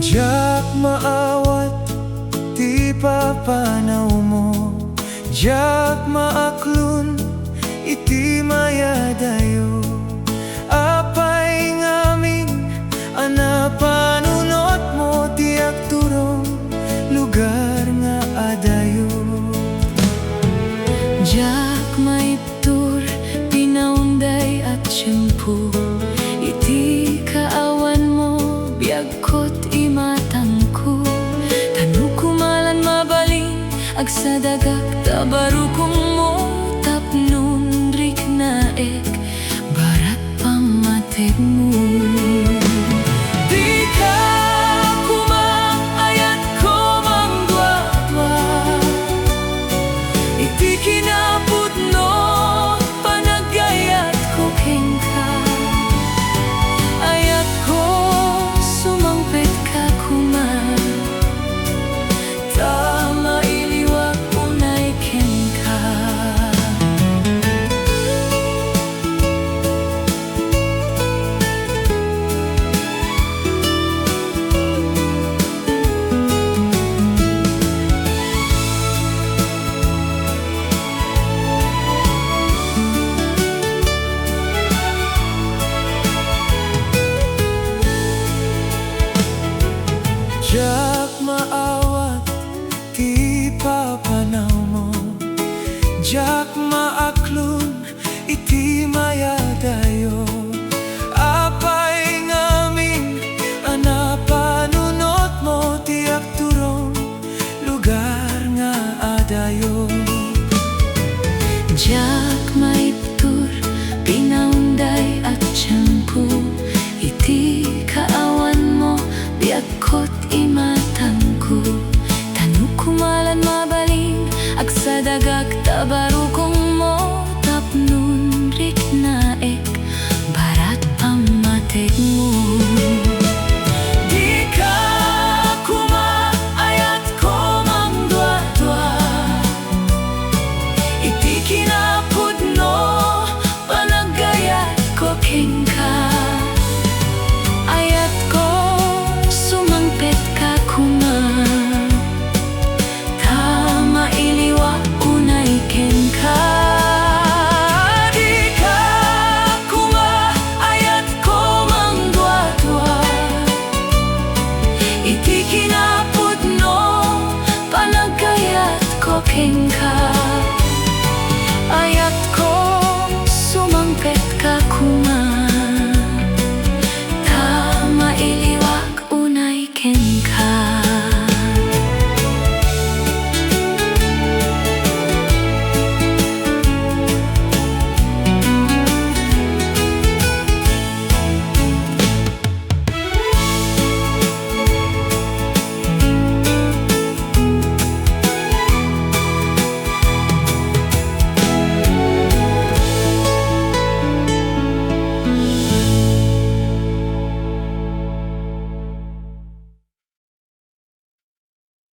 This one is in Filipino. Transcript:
Jak maawat ti papanaw mo, jak maaklon iti mayadayo. Apay ngamin anapanunot mo ti akturong lugar nga adayo. Jak maiptur pinaunday at tiyempo, iti kaawan mo biagkot imatangko. Tanu kumalan mabaling agsadagak tabarukong mo, tapnon rik naek barat pamatek mo. Di ka kumaayat ko mangdwa-dwa, iti kinapudno panagayat ko kengka. Ayat ko sumangpet ka kuma, tama iliwag unay kengka. Jak maawat ti papanaw mo, jak maaklon iti mayadayo. Apay ngamin anapanunot mo ti akturong lugar nga adayo. Jak maiptur pinaunday at tiyempo, iti kaawan mo biagkot imatangko. Tanu kumalan mabaling agsadagak tabarukong mo, tapnon rik naek barat pamatek mo. Di ka kumaayat ko mangdwa-dwa, iti kinapudno panagayat ko kengka. Ayat ko sumangpet ka kuma, tama iliwa unay kengka. Di ka kumaayat ko mangdwa-dwa, iti kinapudno panagayat ko kengka.